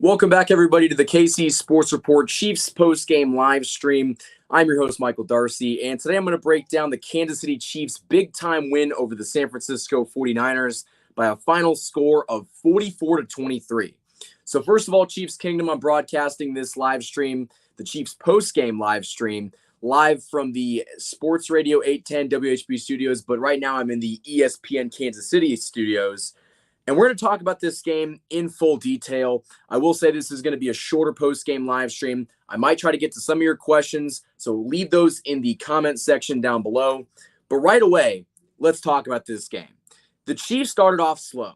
Welcome back, everybody, to the KC Sports Report Chiefs post-game live stream. I'm your host, Michael Darcy, and today I'm going to break down the Kansas City Chiefs' big-time win over the San Francisco 49ers by a final score of 44-23. So first of all, Chiefs Kingdom, I'm broadcasting this live stream, the Chiefs post-game live stream, live from the Sports Radio 810 WHB studios, but right now I'm in the ESPN Kansas City studios. And we're going to talk about this game in full detail. I will say this is going to be a shorter post-game live stream. I might try to get to some of your questions, so leave those in the comment section down below. But right away, let's talk about this game. The Chiefs started off slow.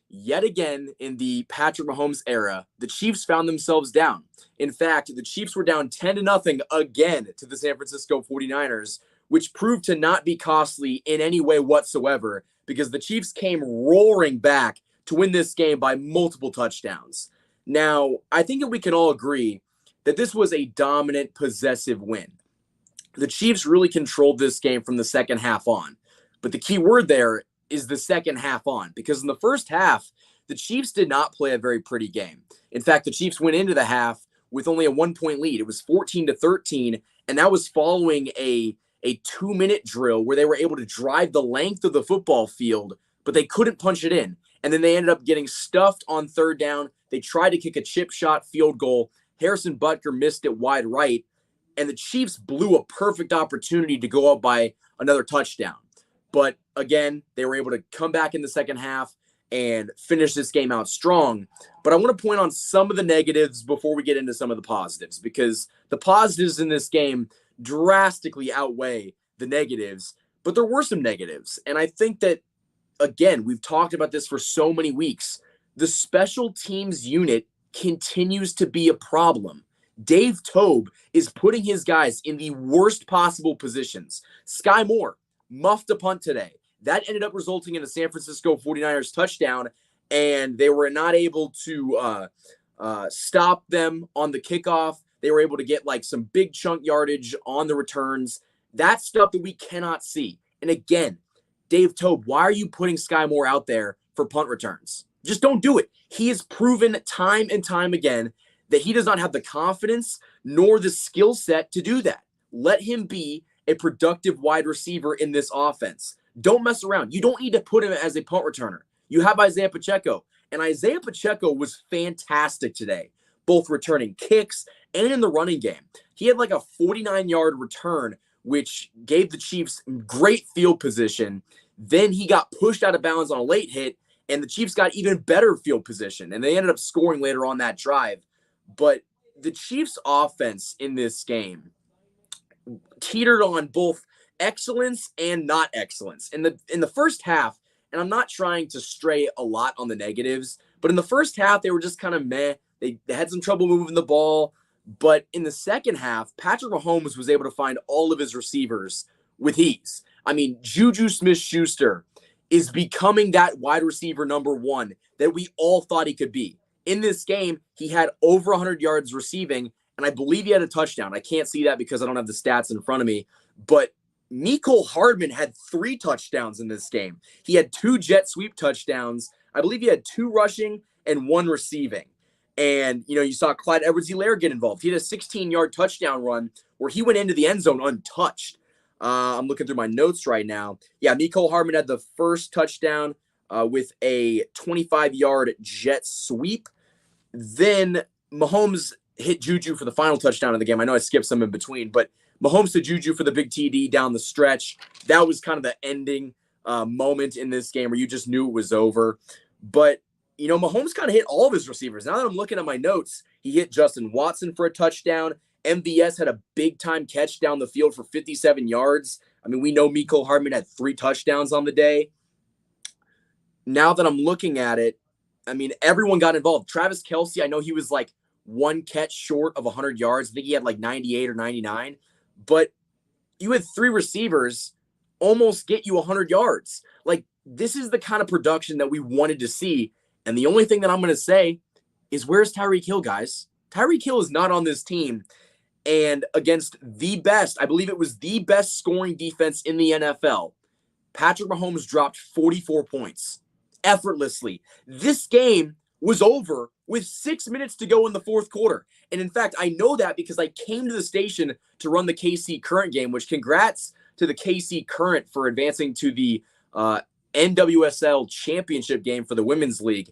Yet again, in the Patrick Mahomes era, the Chiefs found themselves down. In fact, the Chiefs were down 10-0 again to the San Francisco 49ers, which proved to not be costly in any way whatsoever, because the Chiefs came roaring back to win this game by multiple touchdowns. Now, I think that we can all agree that this was a dominant, possessive win. The Chiefs really controlled this game from the second half on. But the key word there is the second half on, because in the first half, the Chiefs did not play a very pretty game. In fact, the Chiefs went into the half with only a 1-point lead. It was 14-13, and that was following a 2-minute drill where they were able to drive the length of the football field, but they couldn't punch it in. And then they ended up getting stuffed on third down. They tried to kick a chip shot field goal. Harrison Butker missed it wide right, and the Chiefs blew a perfect opportunity to go up by another touchdown. But again, they were able to come back in the second half and finish this game out strong. But I want to point on some of the negatives before we get into some of the positives, because the positives in this game drastically outweigh the negatives, but there were some negatives. And I think that, again, we've talked about this for so many weeks. The special teams unit continues to be a problem. Dave Toub is putting his guys in the worst possible positions. Sky Moore muffed a punt today. That ended up resulting in a San Francisco 49ers touchdown, and they were not able to stop them on the kickoff. They were able to get like some big chunk yardage on the returns. That's stuff that we cannot see. And again, Dave Toub, why are you putting Sky Moore out there for punt returns? Just don't do it. He has proven time and time again that he does not have the confidence nor the skill set to do that. Let him be a productive wide receiver in this offense. Don't mess around. You don't need to put him as a punt returner. You have Isaiah Pacheco, and Isaiah Pacheco was fantastic today, both returning kicks and in the running game. He had like a 49-yard return, which gave the Chiefs great field position. Then he got pushed out of bounds on a late hit, and the Chiefs got even better field position, and they ended up scoring later on that drive. But the Chiefs' offense in this game teetered on both excellence and not excellence. In the first half, and I'm not trying to stray a lot on the negatives, but in the first half, they were just kind of meh. They had some trouble moving the ball. But in the second half, Patrick Mahomes was able to find all of his receivers with ease. I mean, Juju Smith-Schuster is becoming that wide receiver number one that we all thought he could be. In this game, he had over 100 yards receiving, and I believe he had a touchdown. I can't see that because I don't have the stats in front of me. But Mecole Hardman had 3 touchdowns in this game. He had 2 jet sweep touchdowns. I believe he had 2 rushing and 1 receiving. And, you saw Clyde Edwards-Helaire get involved. He had a 16-yard touchdown run where he went into the end zone untouched. I'm looking through my notes right now. Yeah, Mecole Hardman had the first touchdown with a 25-yard jet sweep. Then Mahomes hit Juju for the final touchdown of the game. I know I skipped some in between, but Mahomes to Juju for the big TD down the stretch. That was kind of the ending moment in this game where you just knew it was over. But Mahomes kind of hit all of his receivers. Now that I'm looking at my notes, he hit Justin Watson for a touchdown. MVS had a big-time catch down the field for 57 yards. I mean, we know Mecole Hardman had 3 touchdowns on the day. Now that I'm looking at it, I mean, everyone got involved. Travis Kelce, I know he was like 1 catch short of 100 yards. I think he had like 98 or 99. But you had 3 receivers almost get you 100 yards. Like, this is the kind of production that we wanted to see. And the only thing that I'm going to say is, where's Tyreek Hill, guys? Tyreek Hill is not on this team. And against the best, I believe it was the best scoring defense in the NFL, Patrick Mahomes dropped 44 points effortlessly. This game was over with 6 minutes to go in the fourth quarter. And in fact, I know that because I came to the station to run the KC Current game, which congrats to the KC Current for advancing to the NWSL championship game for the Women's League.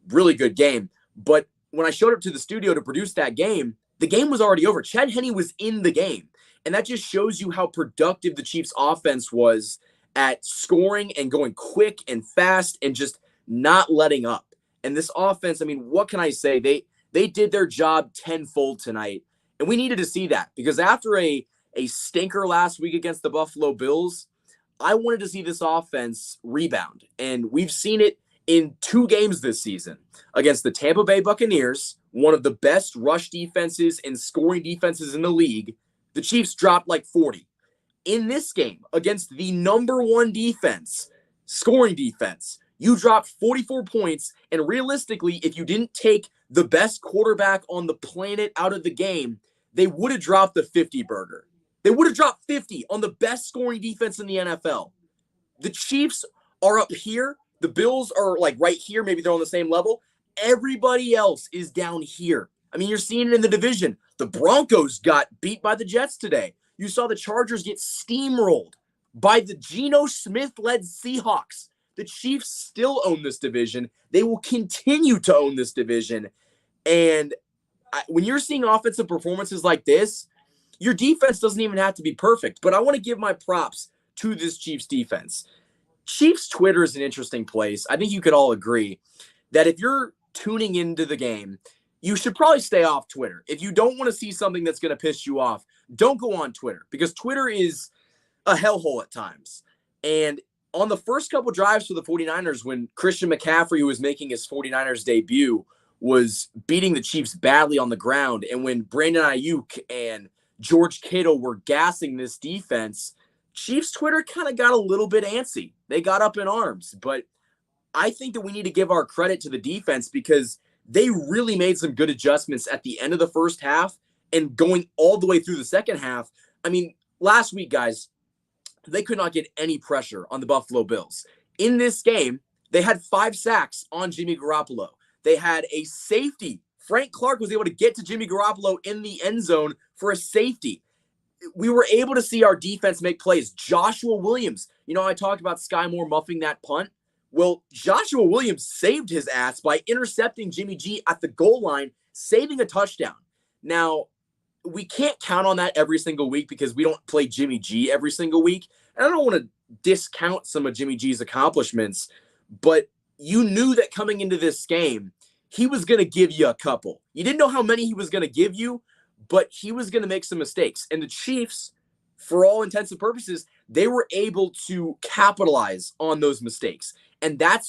Really good game. But when I showed up to the studio to produce that game, the game was already over. Chad Henne was in the game. And that just shows you how productive the Chiefs offense was at scoring and going quick and fast and just not letting up. And this offense, I mean, what can I say? They did their job tenfold tonight. And we needed to see that because after a stinker last week against the Buffalo Bills, I wanted to see this offense rebound. And we've seen it in 2 games this season against the Tampa Bay Buccaneers, one of the best rush defenses and scoring defenses in the league. The Chiefs dropped like 40. In this game against the number 1 defense, scoring defense, you dropped 44 points. And realistically, if you didn't take the best quarterback on the planet out of the game, they would have dropped the 50 burger. They would have dropped 50 on the best scoring defense in the NFL. The Chiefs are up here. The Bills are like right here. Maybe they're on the same level. Everybody else is down here. I mean, you're seeing it in the division. The Broncos got beat by the Jets today. You saw the Chargers get steamrolled by the Geno Smith-led Seahawks. The Chiefs still own this division. They will continue to own this division. And when you're seeing offensive performances like this, your defense doesn't even have to be perfect. But I want to give my props to this Chiefs defense. Chiefs Twitter is an interesting place. I think you could all agree that if you're tuning into the game, you should probably stay off Twitter. If you don't want to see something that's going to piss you off, don't go on Twitter because Twitter is a hellhole at times. And on the first couple drives for the 49ers, when Christian McCaffrey, who was making his 49ers debut, was beating the Chiefs badly on the ground, and when Brandon Ayuk and George Kittle were gassing this defense, Chiefs Twitter kind of got a little bit antsy. They got up in arms. But I think that we need to give our credit to the defense because they really made some good adjustments at the end of the first half and going all the way through the second half. I mean, last week, guys, they could not get any pressure on the Buffalo Bills. In this game, they had 5 sacks on Jimmy Garoppolo. They had a safety. Frank Clark was able to get to Jimmy Garoppolo in the end zone for a safety. We were able to see our defense make plays. Joshua Williams, I talked about Sky Moore muffing that punt. Well, Joshua Williams saved his ass by intercepting Jimmy G at the goal line, saving a touchdown. Now, we can't count on that every single week because we don't play Jimmy G every single week. And I don't want to discount some of Jimmy G's accomplishments, but you knew that coming into this game, he was going to give you a couple. You didn't know how many he was going to give you, but he was going to make some mistakes. And the Chiefs, for all intents and purposes, they were able to capitalize on those mistakes. And that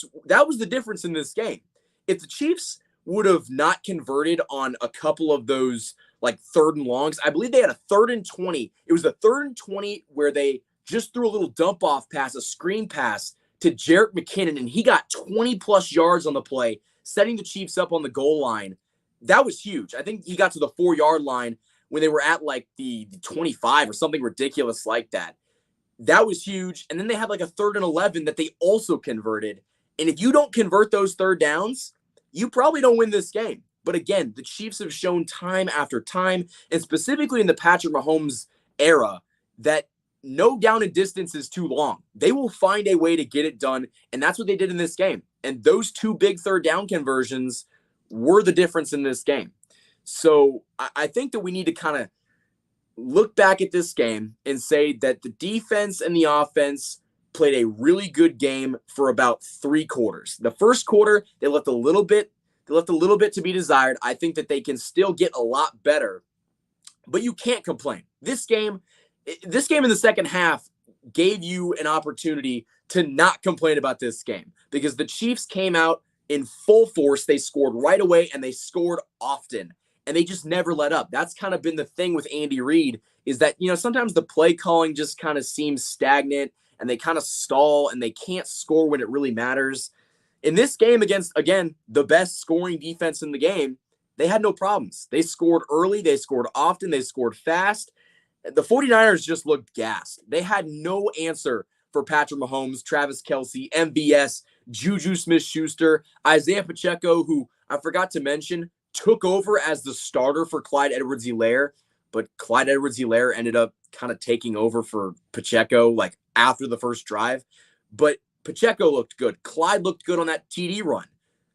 was the difference in this game. If the Chiefs would have not converted on a couple of those like 3rd and longs, I believe they had a 3rd and 20. It was the 3rd and 20 where they just threw a little dump off pass, a screen pass to Jerick McKinnon, and he got 20 plus yards on the play, setting the Chiefs up on the goal line. That was huge. I think he got to the 4-yard line when they were at like the 25 or something ridiculous like that. That was huge. And then they had like a 3rd and 11 that they also converted. And if you don't convert those 3rd downs, you probably don't win this game. But again, the Chiefs have shown time after time, and specifically in the Patrick Mahomes era, that no down and distance is too long. They will find a way to get it done, and that's what they did in this game. And those 2 big 3rd down conversions were the difference in this game. So I think that we need to kind of look back at this game and say that the defense and the offense played a really good game for about 3 quarters. The first quarter, they left a little bit to be desired. I think that they can still get a lot better, but you can't complain. This game in the second half gave you an opportunity to not complain about this game because the Chiefs came out in full force. They scored right away, and they scored often, and they just never let up. That's kind of been the thing with Andy Reid is that, sometimes the play calling just kind of seems stagnant, and they kind of stall, and they can't score when it really matters. In this game against, again, the best scoring defense in the game, they had no problems. They scored early. They scored often. They scored fast. The 49ers just looked gassed. They had no answer for Patrick Mahomes, Travis Kelce, MVS, Juju Smith-Schuster, Isaiah Pacheco, who I forgot to mention, took over as the starter for Clyde Edwards-Helaire, but Clyde Edwards-Helaire ended up kind of taking over for Pacheco like after the first drive. But Pacheco looked good. Clyde looked good on that TD run.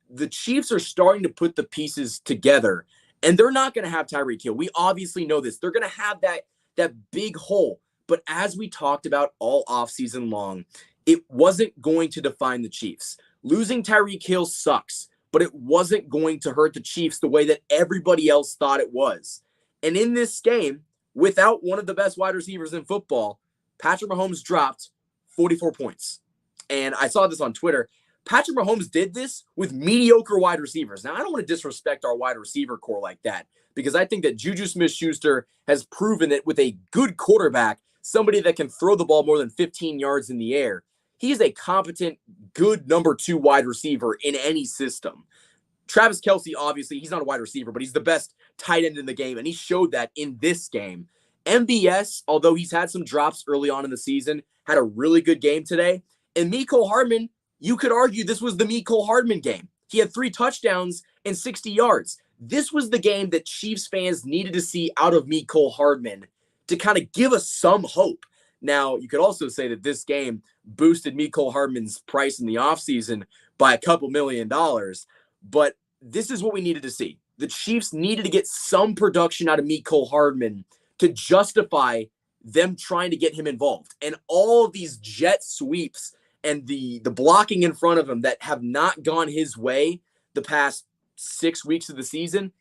The Chiefs are starting to put the pieces together, and they're not going to have Tyreek Hill. We obviously know this. They're going to have that big hole. But as we talked about all offseason long, it wasn't going to define the Chiefs. Losing Tyreek Hill sucks, but it wasn't going to hurt the Chiefs the way that everybody else thought it was. And in this game, without one of the best wide receivers in football, Patrick Mahomes dropped 44 points. And I saw this on Twitter. Patrick Mahomes did this with mediocre wide receivers. Now, I don't want to disrespect our wide receiver core like that because I think that Juju Smith-Schuster has proven that with a good quarterback, somebody that can throw the ball more than 15 yards in the air, he is a competent, good number 2 wide receiver in any system. Travis Kelce, obviously, he's not a wide receiver, but he's the best tight end in the game, and he showed that in this game. MBS, although he's had some drops early on in the season, had a really good game today. And Mecole Hardman, you could argue this was the Mecole Hardman game. He had 3 touchdowns and 60 yards. This was the game that Chiefs fans needed to see out of Mecole Hardman to kind of give us some hope. Now, you could also say that this game boosted Mecole Hardman's price in the offseason by a couple $1 million, but this is what we needed to see. The Chiefs needed to get some production out of Mecole Hardman to justify them trying to get him involved. And all of these jet sweeps and the blocking in front of him that have not gone his way the past 6 weeks of the season,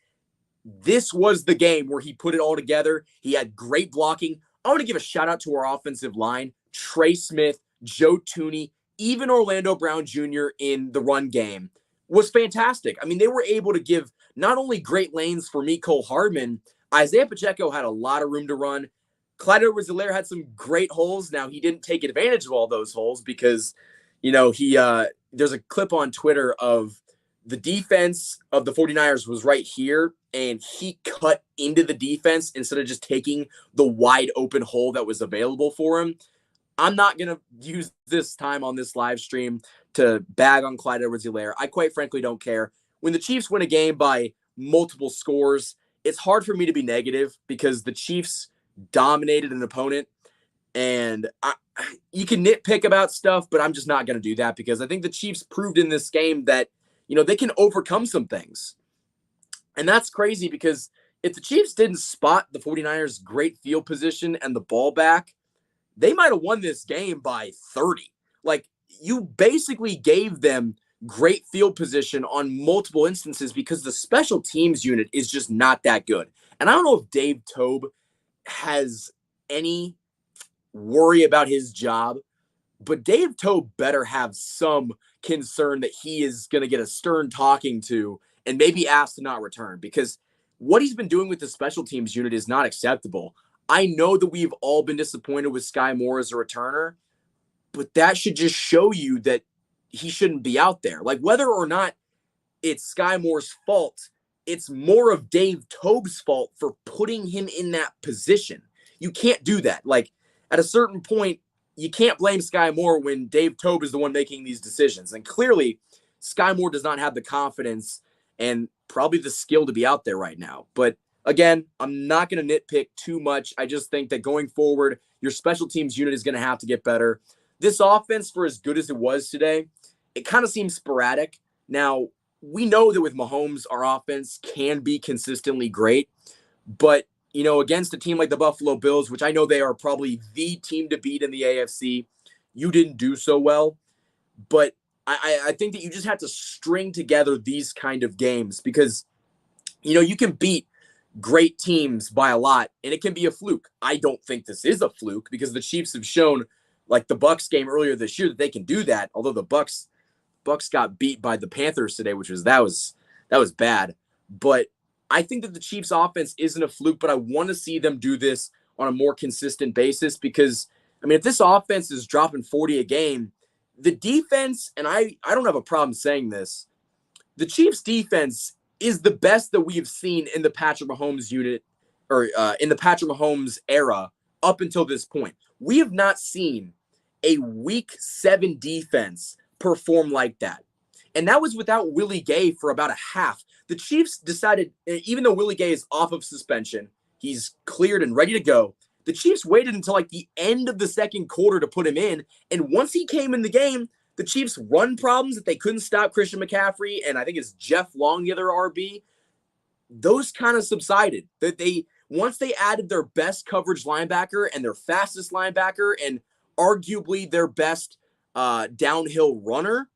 this was the game where he put it all together. He had great blocking. I want to give a shout out to our offensive line, Trey Smith, Joe Tooney, even Orlando Brown Jr. in the run game was fantastic. I mean, they were able to give not only great lanes for Mecole Hardman, Isaiah Pacheco had a lot of room to run. Clyde Edwards-Helaire had some great holes. Now, he didn't take advantage of all those holes because, there's a clip on Twitter of the defense of the 49ers was right here, and he cut into the defense instead of just taking the wide open hole that was available for him. I'm not going to use this time on this live stream to bag on Clyde Edwards-Helaire. I quite frankly don't care. When the Chiefs win a game by multiple scores, it's hard for me to be negative because the Chiefs dominated an opponent, and you can nitpick about stuff, but I'm just not going to do that because I think the Chiefs proved in this game that, they can overcome some things. And that's crazy because if the Chiefs didn't spot the 49ers' great field position and the ball back, they might have won this game by 30. Like, you basically gave them great field position on multiple instances because the special teams unit is just not that good. And I don't know if Dave Toub has any worry about his job, but Dave Toub better have some concern that he is going to get a stern talking to and maybe asked to not return because what he's been doing with the special teams unit is not acceptable. I know that we've all been disappointed with Sky Moore as a returner, but that should just show you that he shouldn't be out there. Like, whether or not it's Sky Moore's fault, it's more of Dave Toub's fault for putting him in that position. You can't do that. Like, at a certain point, you can't blame Sky Moore when Dave Toub is the one making these decisions. And clearly, Sky Moore does not have the confidence and probably the skill to be out there right now. But again, I'm not going to nitpick too much. I just think that going forward, your special teams unit is going to have to get better. This offense, for as good as it was today, it kind of seems sporadic. Now, we know that with Mahomes, our offense can be consistently great. But, against a team like the Buffalo Bills, which I know they are probably the team to beat in the AFC, you didn't do so well. But I think that you just have to string together these kind of games because, you can beat great teams by a lot, and it can be a fluke. I don't think this is a fluke because the Chiefs have shown, like the Bucs game earlier this year, that they can do that. Although the Bucs got beat by the Panthers today, which was that was bad. But I think that the Chiefs offense isn't a fluke, but I want to see them do this on a more consistent basis because, if this offense is dropping 40 a game, the defense, and I don't have a problem saying this, the Chiefs defense is the best that we have seen in the Patrick Mahomes unit or in the Patrick Mahomes era up until this point. We have not seen a week 7 defense perform like that. And that was without Willie Gay for about a half. The Chiefs decided, even though Willie Gay is off of suspension, he's cleared and ready to go. The Chiefs waited until like the end of the second quarter to put him in. And once he came in the game, the Chiefs' run problems that they couldn't stop Christian McCaffrey, and I think it's Jeff Long, the other RB, those kind of subsided. That once they added their best coverage linebacker and their fastest linebacker and arguably their best downhill runner,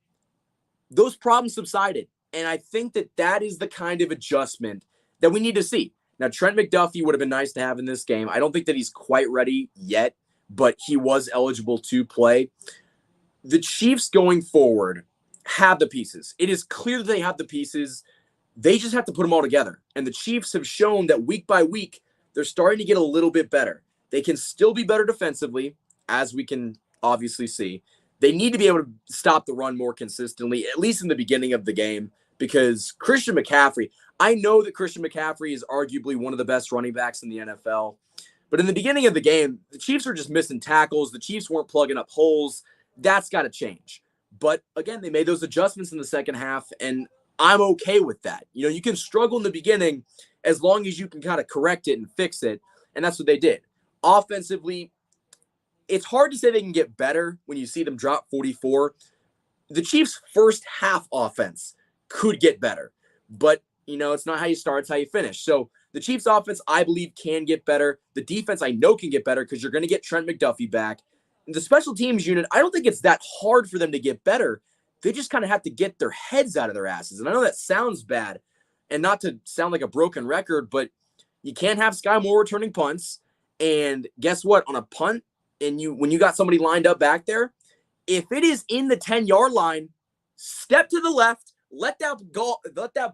those problems subsided. And I think that is the kind of adjustment that we need to see. Now, Trent McDuffie would have been nice to have in this game. I don't think that he's quite ready yet, but he was eligible to play. The Chiefs going forward have the pieces. It is clear that they have the pieces. They just have to put them all together. And the Chiefs have shown that week by week, they're starting to get a little bit better. They can still be better defensively, as we can obviously see. They need to be able to stop the run more consistently, at least in the beginning of the game, because Christian McCaffrey, I know that Christian McCaffrey is arguably one of the best running backs in the NFL, but in the beginning of the game, the Chiefs were just missing tackles. The Chiefs weren't plugging up holes. That's got to change. But again, they made those adjustments in the second half, and I'm okay with that. You know, you can struggle in the beginning as long as you can kind of correct it and fix it, and that's what they did. Offensively, it's hard to say they can get better when you see them drop 44. The Chiefs' first half offense could get better, but you know, it's not how you start, it's how you finish. So the Chiefs' offense, I believe, can get better. The defense, I know, can get better because you're going to get Trent McDuffie back. And the special teams unit, I don't think it's that hard for them to get better. They just kind of have to get their heads out of their asses. And I know that sounds bad, and not to sound like a broken record, but you can't have Sky Moore returning punts. And guess what? On a punt, and when you got somebody lined up back there, if it is in the 10-yard line, step to the left, let that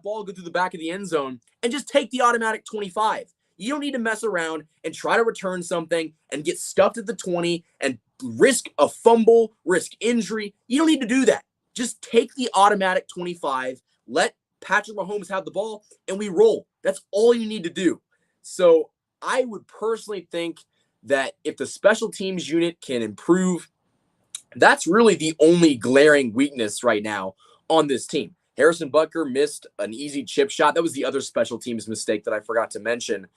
ball go through the back of the end zone, and just take the automatic 25. You don't need to mess around and try to return something and get stuffed at the 20 and risk a fumble, risk injury. You don't need to do that. Just take the automatic 25, let Patrick Mahomes have the ball, and we roll. That's all you need to do. So I would personally think that if the special teams unit can improve, that's really the only glaring weakness right now on this team. Harrison Butker missed an easy chip shot. That was the other special teams mistake that I forgot to mention.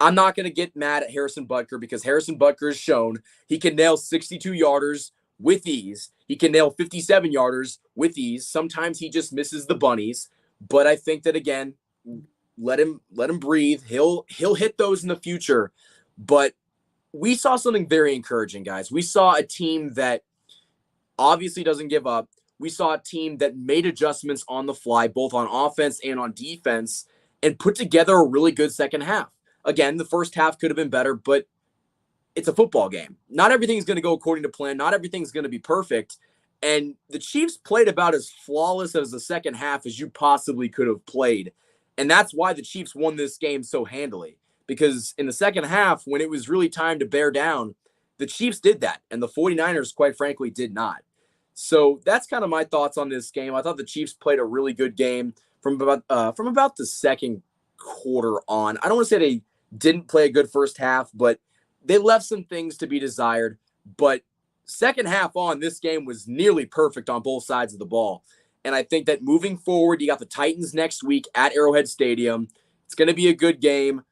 I'm not going to get mad at Harrison Butker because Harrison Butker has shown he can nail 62-yarders with ease. He can nail 57-yarders with ease. Sometimes he just misses the bunnies. But I think that, again, let him breathe. He'll hit those in the future. But we saw something very encouraging, guys. We saw a team that obviously doesn't give up. We saw a team that made adjustments on the fly, both on offense and on defense, and put together a really good second half. Again, the first half could have been better, but it's a football game. Not everything's going to go according to plan. Not everything's going to be perfect. And the Chiefs played about as flawless as the second half as you possibly could have played. And that's why the Chiefs won this game so handily. Because in the second half, when it was really time to bear down, the Chiefs did that. And the 49ers, quite frankly, did not. So that's kind of my thoughts on this game. I thought the Chiefs played a really good game from about the second quarter on. I don't want to say they didn't play a good first half, but they left some things to be desired. But second half on, this game was nearly perfect on both sides of the ball. And I think that moving forward, you got the Titans next week at Arrowhead Stadium. It's going to be a good game.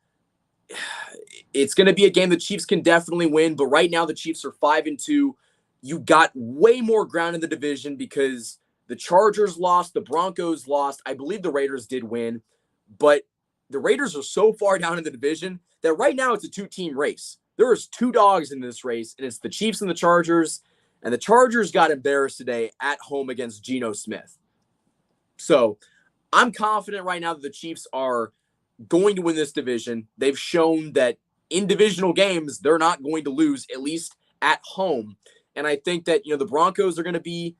It's going to be a game the Chiefs can definitely win. But right now, the Chiefs are 5-2. You got way more ground in the division because the Chargers lost, the Broncos lost. I believe the Raiders did win, but the Raiders are so far down in the division that right now it's a two-team race. There is two dogs in this race, and it's the Chiefs and the Chargers, and the Chargers got embarrassed today at home against Geno Smith. So I'm confident right now that the Chiefs are going to win this division. They've shown that in divisional games, they're not going to lose, at least at home. And I think that, the Broncos are going to be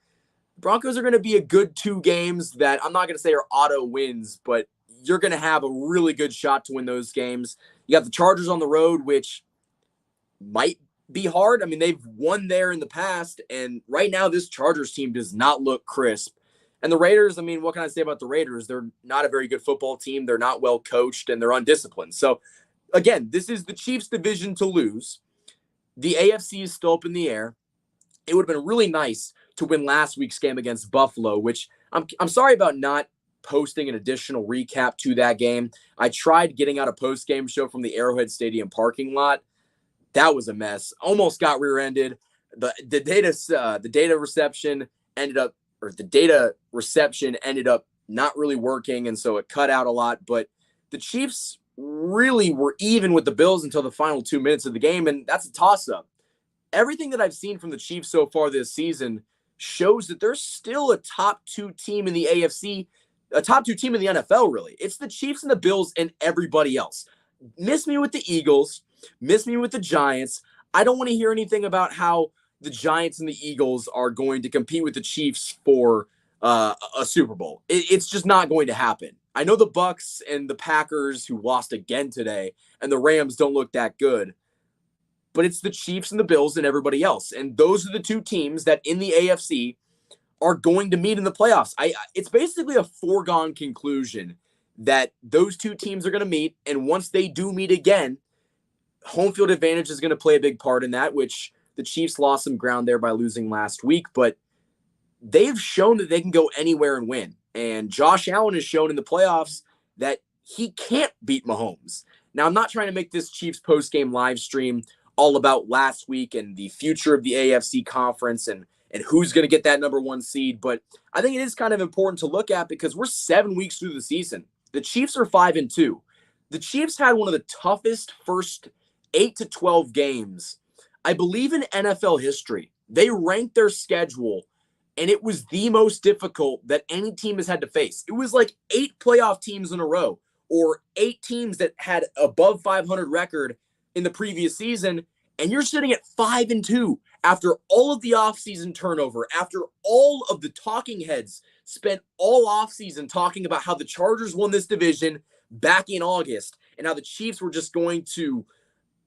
a good 2 games that I'm not going to say are auto wins, but you're going to have a really good shot to win those games. You got the Chargers on the road, which might be hard. I mean, they've won there in the past, and right now this Chargers team does not look crisp. And the Raiders, I mean, what can I say about the Raiders? They're not a very good football team. They're not well coached, and they're undisciplined. So, again, this is the Chiefs' division to lose. The AFC is still up in the air. It would have been really nice to win last week's game against Buffalo, which I'm sorry about not posting an additional recap to that game. I tried getting out a post-game show from the Arrowhead Stadium parking lot. That was a mess. Almost got rear-ended. The data reception ended up not really working, and so it cut out a lot. But the Chiefs really were even with the Bills until the final 2 minutes of the game, and that's a toss-up. Everything that I've seen from the Chiefs so far this season shows that they're still a top 2 team in the AFC, a top 2 team in the NFL, really. It's the Chiefs and the Bills and everybody else. Miss me with the Eagles, miss me with the Giants. I don't want to hear anything about how the Giants and the Eagles are going to compete with the Chiefs for a Super Bowl. It's just not going to happen. I know the Bucks and the Packers, who lost again today, and the Rams don't look that good, but it's the Chiefs and the Bills and everybody else. And those are the 2 teams that in the AFC are going to meet in the playoffs. It's basically a foregone conclusion that those 2 teams are going to meet, and once they do meet again, home field advantage is going to play a big part in that, which the Chiefs lost some ground there by losing last week, but they've shown that they can go anywhere and win. And Josh Allen has shown in the playoffs that he can't beat Mahomes. Now, I'm not trying to make this Chiefs post-game live stream all about last week and the future of the AFC conference and who's going to get that number 1 seed, but I think it is kind of important to look at because we're 7 weeks through the season. The Chiefs are 5-2. The Chiefs had one of the toughest first 8 to 12 games, I believe, in NFL history. They ranked their schedule, and it was the most difficult that any team has had to face. It was like 8 playoff teams in a row, or 8 teams that had above 500 record in the previous season, and you're sitting at 5-2 after all of the offseason turnover, after all of the talking heads spent all offseason talking about how the Chargers won this division back in August and how the Chiefs were just going to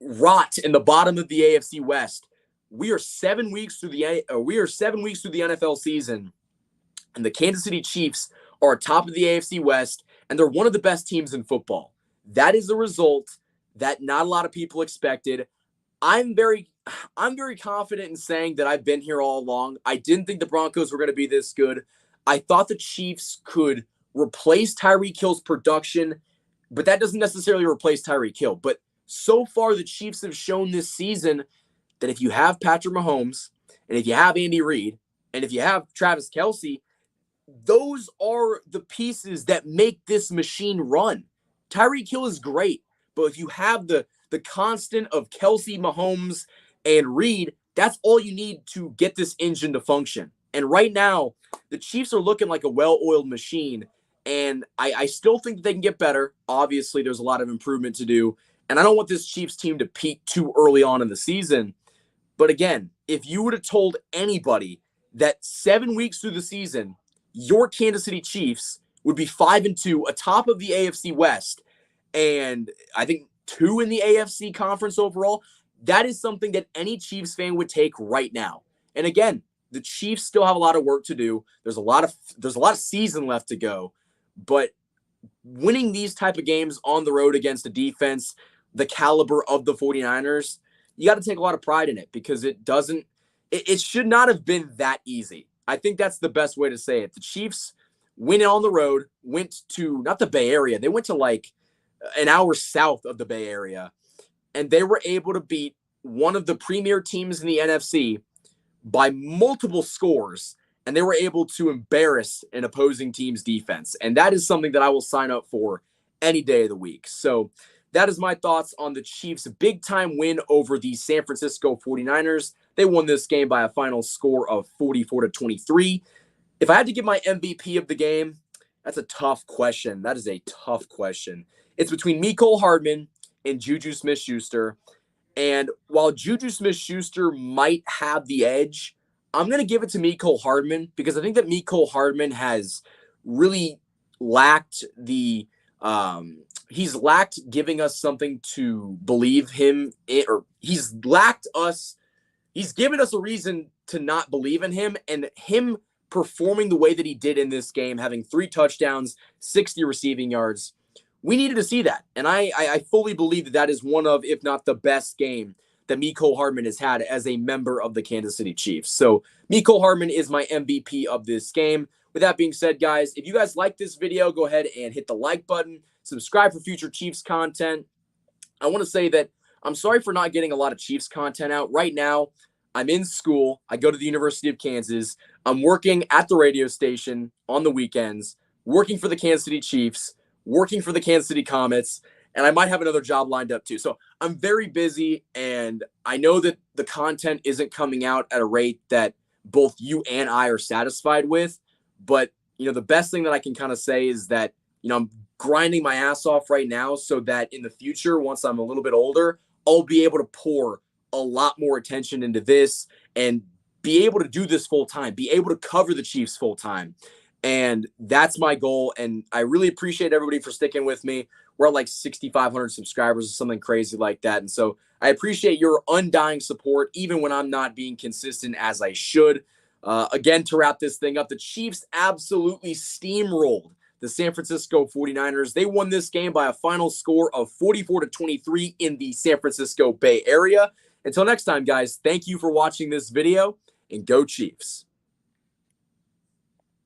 rot in the bottom of the AFC West. We are 7 weeks through the NFL season, and the Kansas City Chiefs are top of the AFC West, and they're one of the best teams in football. That is a result that not a lot of people expected. I'm very confident in saying that I've been here all along. I didn't think the Broncos were going to be this good. I thought the Chiefs could replace Tyreek Hill's production, but that doesn't necessarily replace Tyreek Hill. But so far, the Chiefs have shown this season that if you have Patrick Mahomes, and if you have Andy Reid, and if you have Travis Kelce, those are the pieces that make this machine run. Tyreek Hill is great, but if you have the constant of Kelce, Mahomes, and Reid, that's all you need to get this engine to function. And right now, the Chiefs are looking like a well-oiled machine, and I still think that they can get better. Obviously, there's a lot of improvement to do, and I don't want this Chiefs team to peak too early on in the season. But again, if you would have told anybody that 7 weeks through the season, your Kansas City Chiefs would be 5-2, atop of the AFC West, and I think 2 in the AFC conference overall, that is something that any Chiefs fan would take right now. And again, the Chiefs still have a lot of work to do. There's a lot of season left to go, but winning these type of games on the road against a defense the caliber of the 49ers, you got to take a lot of pride in it because it should not have been that easy. I think that's the best way to say it. The Chiefs went on the road, went to not the Bay Area. They went to like an hour south of the Bay Area, and they were able to beat one of the premier teams in the NFC by multiple scores, and they were able to embarrass an opposing team's defense. And that is something that I will sign up for any day of the week. So that is my thoughts on the Chiefs' big-time win over the San Francisco 49ers. They won this game by a final score of 44-23. If I had to give my MVP of the game, that's a tough question. That is a tough question. It's between Mecole Hardman and Juju Smith-Schuster. And while Juju Smith-Schuster might have the edge, I'm going to give it to Mecole Hardman because I think that Mecole Hardman has really lacked he's lacked giving us something to believe him in, or he's given us a reason to not believe in him, and him performing the way that he did in this game, having 3 touchdowns, 60 receiving yards. We needed to see that. And I fully believe that is one of, if not the best game that Mecole Hardman has had as a member of the Kansas City Chiefs. So Mecole Hardman is my MVP of this game. With that being said, guys, if you guys like this video, go ahead and hit the like button, subscribe for future Chiefs content. I want to say that I'm sorry for not getting a lot of Chiefs content out. Right now, I'm in school. I go to the University of Kansas. I'm working at the radio station on the weekends, working for the Kansas City Chiefs, working for the Kansas City Comets, and I might have another job lined up too. So I'm very busy, and I know that the content isn't coming out at a rate that both you and I are satisfied with. But, the best thing that I can kind of say is that, I'm grinding my ass off right now so that in the future, once I'm a little bit older, I'll be able to pour a lot more attention into this and be able to do this full time, be able to cover the Chiefs full time. And that's my goal. And I really appreciate everybody for sticking with me. We're at like 6,500 subscribers or something crazy like that. And so I appreciate your undying support, even when I'm not being consistent as I should. Again, to wrap this thing up, the Chiefs absolutely steamrolled the San Francisco 49ers. They won this game by a final score of 44-23 in the San Francisco Bay Area. Until next time, guys, thank you for watching this video, and go Chiefs.